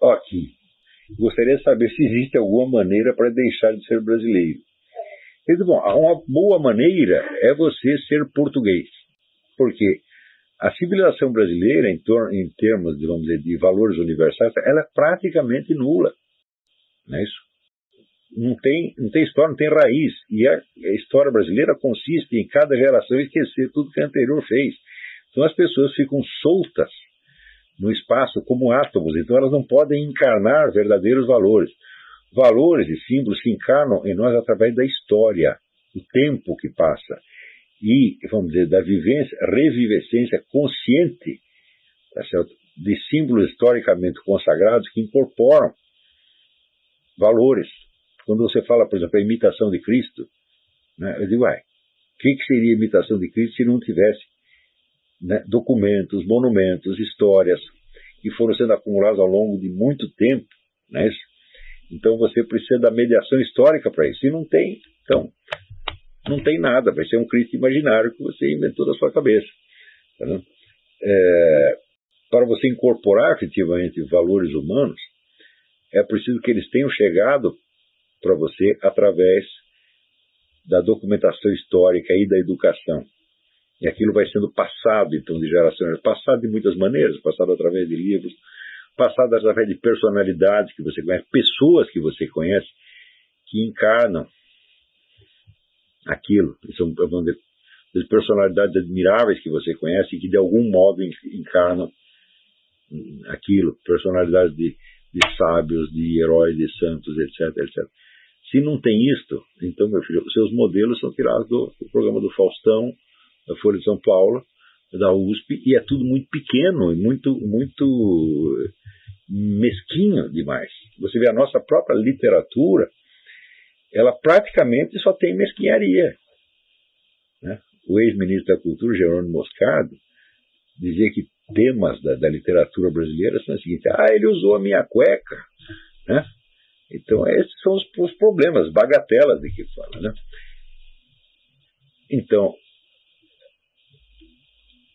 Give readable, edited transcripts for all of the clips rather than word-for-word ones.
Aqui, gostaria de saber se existe alguma maneira para deixar de ser brasileiro. Eu digo, bom, uma boa maneira é você ser português, porque a civilização brasileira, em termos de, vamos dizer, de valores universais, ela é praticamente nula, não é isso? Não tem história, não tem raiz. E a história brasileira consiste em cada geração esquecer tudo que a anterior fez. Então as pessoas ficam soltas no espaço como átomos, então elas não podem encarnar verdadeiros valores. Valores e símbolos se encarnam em nós através da história, do tempo que passa. E, vamos dizer, da vivência, revivescência consciente, tá certo? De símbolos historicamente consagrados que incorporam valores. Quando você fala, por exemplo, a imitação de Cristo, né, eu digo, o que seria a imitação de Cristo se não tivesse, né, documentos, monumentos, histórias que foram sendo acumulados ao longo de muito tempo, né? Então você precisa da mediação histórica para isso. E não tem, então, não tem nada, vai ser um Cristo imaginário que você inventou da sua cabeça. Tá, né? Para você incorporar efetivamente valores humanos, é preciso que eles tenham chegado para você através da documentação histórica e da educação. E aquilo vai sendo passado, então, de geração. Passado de muitas maneiras, passado através de livros, passado através de personalidades que você conhece, pessoas que você conhece, que encarnam aquilo. São, vamos dizer, personalidades admiráveis que você conhece e que, de algum modo, encarnam aquilo. Personalidades de sábios, de heróis, de santos, etc, etc. Se não tem isto, então, meu filho, os seus modelos são tirados do programa do Faustão, da Folha de São Paulo, da USP, e é tudo muito pequeno e muito mesquinho demais. Você vê a nossa própria literatura, ela praticamente só tem mesquinharia, né? O ex-ministro da Cultura, Jerônimo Moscardo, dizia que temas da literatura brasileira são os seguintes: ele usou a minha cueca, né? Então esses são os problemas, bagatelas de que fala, né? Então,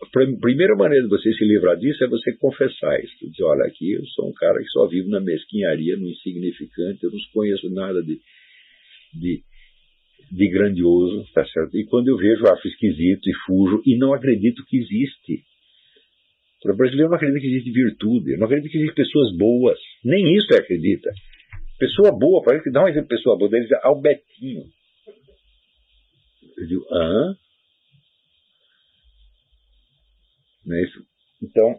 a primeira maneira de você se livrar disso é você confessar isso. Dizer, olha, aqui eu sou um cara que só vivo na mesquinharia, no insignificante, eu não conheço nada de grandioso, tá certo? E quando eu vejo, acho esquisito e fujo e não acredito que existe. Para o brasileiro não acredita que existe virtude, não acredita que existem pessoas boas, nem isso ele acredita. Pessoa boa, para ele que dá um exemplo de pessoa boa, ele diz Albertinho. Eu digo, não é isso? Então,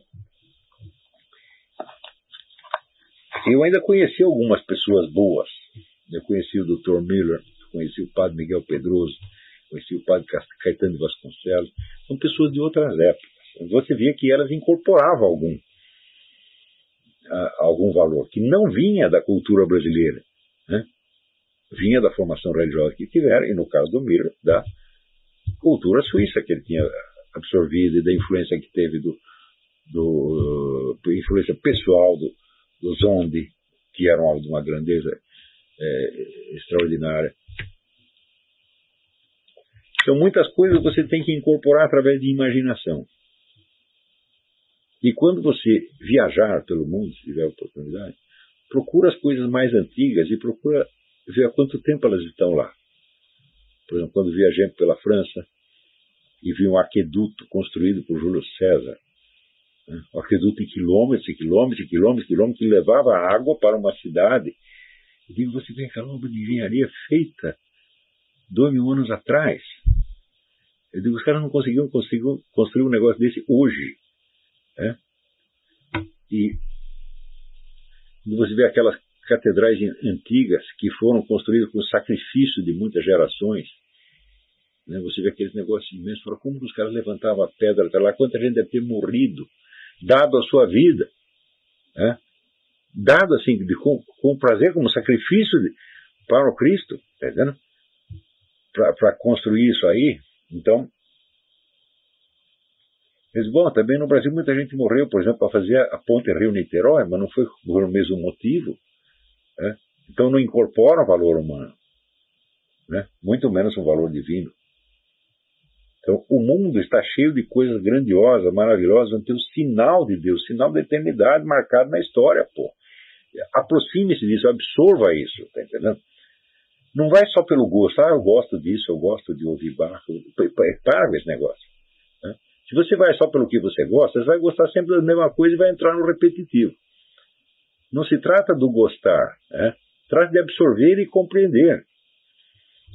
eu ainda conheci algumas pessoas boas. Eu conheci o Dr. Miller, conheci o Padre Miguel Pedroso, conheci o Padre Caetano de Vasconcelos. São pessoas de outras épocas. Você via que elas incorporavam algum valor, que não vinha da cultura brasileira, né? Vinha da formação religiosa que tiveram, e no caso do Miller, da cultura suíça que ele tinha absorvido e da influência que teve da influência pessoal do Zondi, que era de uma grandeza extraordinária. Então, muitas coisas você tem que incorporar através de imaginação. E quando você viajar pelo mundo, se tiver oportunidade, procura as coisas mais antigas e procura ver há quanto tempo elas estão lá. Por exemplo, quando viajei pela França e vi um aqueduto construído por Júlio César, né? Um aqueduto em quilômetros e quilômetros e quilômetros e quilômetros que levava água para uma cidade. Eu digo, você vê aquela obra de engenharia feita 2000 anos atrás. Eu digo, os caras não conseguiram construir um negócio desse hoje. Né? E você vê aquelas catedrais antigas que foram construídas com sacrifício de muitas gerações, né? Você vê aqueles negócios imensos, fala, como os caras levantavam a pedra até lá, quanta gente deve ter morrido, dado a sua vida, né? Dado assim, com prazer, como sacrifício para o Cristo, tá entendendo? Para construir isso aí. Então, bom, também no Brasil muita gente morreu, por exemplo, para fazer a ponte Rio-Niterói, mas não foi por o mesmo motivo, né? Então não incorpora o valor humano, né? Muito menos um valor divino. Então o mundo está cheio de coisas grandiosas, maravilhosas, não tem o sinal de Deus, o sinal da eternidade marcado na história, pô. aproxime-se disso, absorva isso, tá entendendo? Não vai só pelo gosto, eu gosto disso, eu gosto de ouvir Bach, para com esse negócio. Né? Se você vai só pelo que você gosta, você vai gostar sempre da mesma coisa e vai entrar no repetitivo. Não se trata do gostar, né? Trata de absorver e compreender.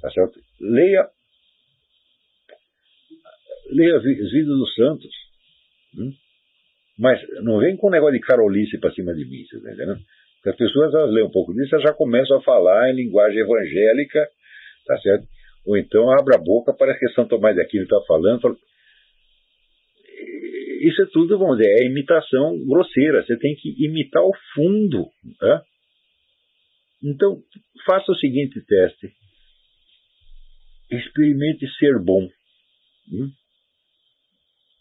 Tá certo? Leia as vidas dos santos. Mas não vem com um negócio de carolice para cima de mim, você tá entendendo? Porque as pessoas, elas leem um pouco disso, elas já começam a falar em linguagem evangélica, tá certo? Ou então abre a boca, parece que São Tomás de Aquino está falando. Isso é tudo, vamos dizer, é imitação grosseira. Você tem que imitar o fundo. Tá? Então, faça o seguinte teste. Experimente ser bom.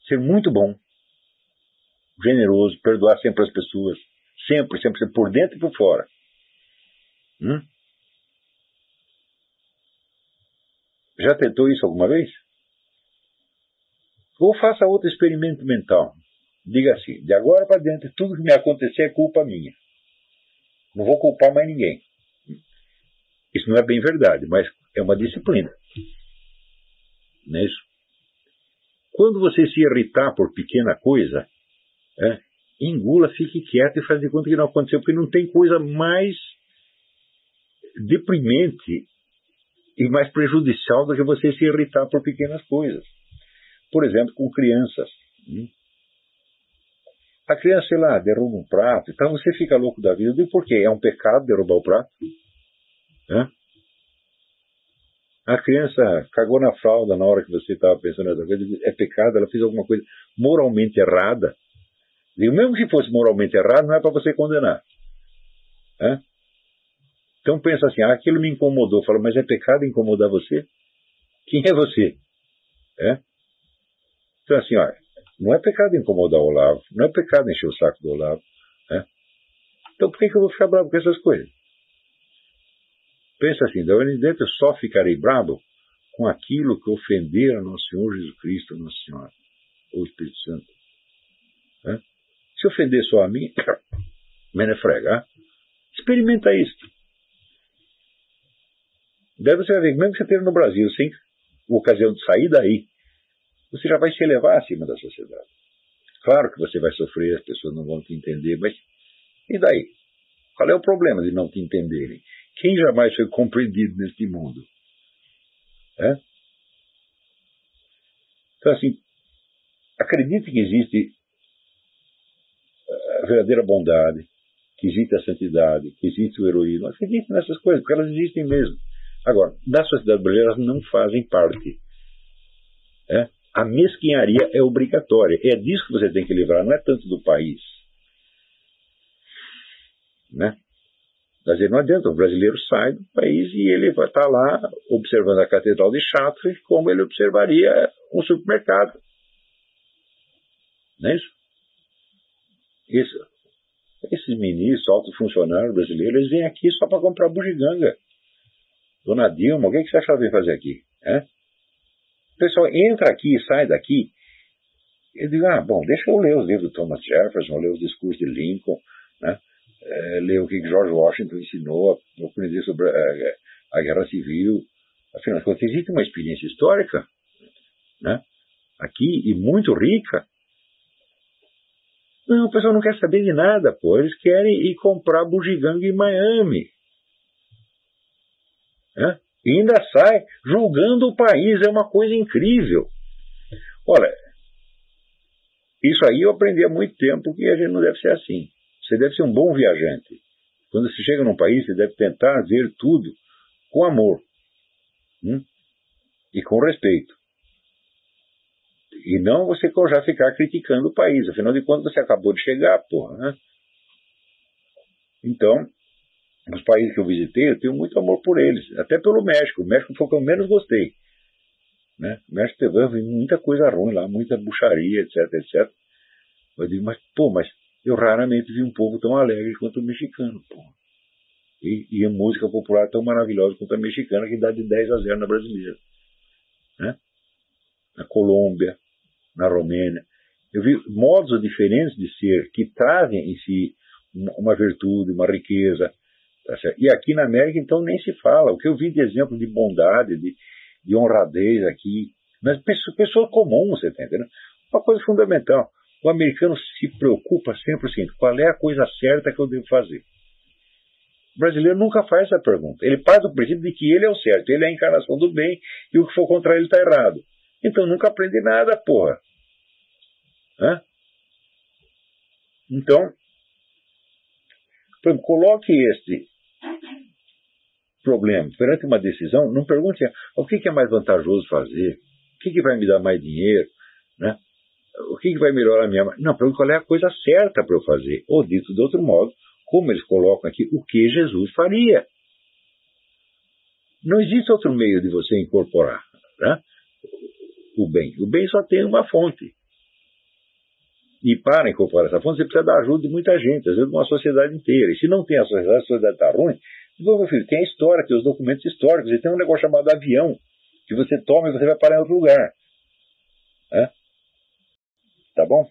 Ser muito bom. Generoso, perdoar sempre as pessoas. Sempre, por dentro e por fora. Já tentou isso alguma vez? Ou faça outro experimento mental. Diga assim, de agora para diante, tudo que me acontecer é culpa minha. Não vou culpar mais ninguém. Isso não é bem verdade, mas é uma disciplina. Não é isso? Quando você se irritar por pequena coisa, engula, fique quieto e faz de conta que não aconteceu, porque não tem coisa mais deprimente e mais prejudicial do que você se irritar por pequenas coisas. Por exemplo, com crianças. A criança, sei lá, derruba um prato, então você fica louco da vida. E por quê? É um pecado derrubar o prato? A criança cagou na fralda na hora que você estava pensando nessa coisa, é pecado, ela fez alguma coisa moralmente errada. E mesmo que fosse moralmente errado, não é para você condenar. Então pensa assim, aquilo me incomodou. Fala, mas é pecado incomodar você? Quem é você? Então assim, olha, não é pecado incomodar o Olavo, não é pecado encher o saco do Olavo. Então por que eu vou ficar bravo com essas coisas? Pensa assim, da onde dentro eu só ficarei bravo com aquilo que ofender a Nosso Senhor Jesus Cristo, Nossa Senhora, ou o Espírito Santo. Se ofender só a mim, menos é fregar. Experimenta isso. Daí você vai ver, mesmo que você esteja no Brasil, sem ocasião de sair daí, você já vai se elevar acima da sociedade. Claro que você vai sofrer, as pessoas não vão te entender, mas e daí? Qual é o problema de não te entenderem? Quem jamais foi compreendido neste mundo? Então, assim, acredite que existe a verdadeira bondade, que existe a santidade, que existe o heroísmo. Acredite nessas coisas, porque elas existem mesmo. Agora, da sociedade brasileira, elas não fazem parte. A mesquinharia é obrigatória. É disso que você tem que livrar, não é tanto do país. Quer dizer, não adianta, o brasileiro sai do país e ele vai estar lá observando a Catedral de Chartres como ele observaria um supermercado. Não é isso? Esses ministros, altos funcionários brasileiros, eles vêm aqui só para comprar bugiganga. Dona Dilma, o que você acha que ela vem fazer aqui? O pessoal entra aqui e sai daqui. Eu digo, bom, deixa eu ler os livros do Thomas Jefferson, ler os discursos de Lincoln, ler o que George Washington ensinou, aprender sobre a Guerra Civil. Afinal de contas, existe uma experiência histórica aqui e muito rica. Não, o pessoal não quer saber de nada, pô. Eles querem ir comprar bugiganga em Miami. E ainda sai julgando o país. É uma coisa incrível. Olha, isso aí eu aprendi há muito tempo que a gente não deve ser assim. Você deve ser um bom viajante. Quando você chega num país, você deve tentar ver tudo com amor. E com respeito. E não você já ficar criticando o país. Afinal de contas, você acabou de chegar, porra. Então, os países que eu visitei, eu tenho muito amor por eles. Até pelo México. O México foi o que eu menos gostei. O México teve muita coisa ruim lá, muita bucharia, etc. Eu digo, mas eu raramente vi um povo tão alegre quanto o mexicano, porra. E a música popular tão maravilhosa quanto a mexicana, que dá de 10-0 na brasileira. Na Colômbia, na Romênia. Eu vi modos diferentes de ser que trazem em si uma virtude, uma riqueza. Tá certo? E aqui na América, então, nem se fala. O que eu vi de exemplo de bondade, de honradez aqui, mas pessoa comum, você está entendendo? Uma coisa fundamental. O americano se preocupa sempre o seguinte: qual é a coisa certa que eu devo fazer? O brasileiro nunca faz essa pergunta. Ele parte do princípio de que ele é o certo, ele é a encarnação do bem e o que for contra ele está errado. Então nunca aprende nada, porra. Hã? Então, por exemplo, coloque este problema perante uma decisão, não pergunte o que é mais vantajoso fazer, o que vai me dar mais dinheiro, né? O que vai melhorar a minha... Não, pergunte qual é a coisa certa para eu fazer. Ou dito de outro modo, como eles colocam aqui, o que Jesus faria. Não existe outro meio de você incorporar, né, o bem. O bem só tem uma fonte. E para incorporar essa fonte, você precisa da ajuda de muita gente, às vezes de uma sociedade inteira. E se não tem a sociedade está ruim, meu filho, tem a história, tem os documentos históricos, e tem um negócio chamado avião, que você toma e você vai parar em outro lugar. Né? Tá bom?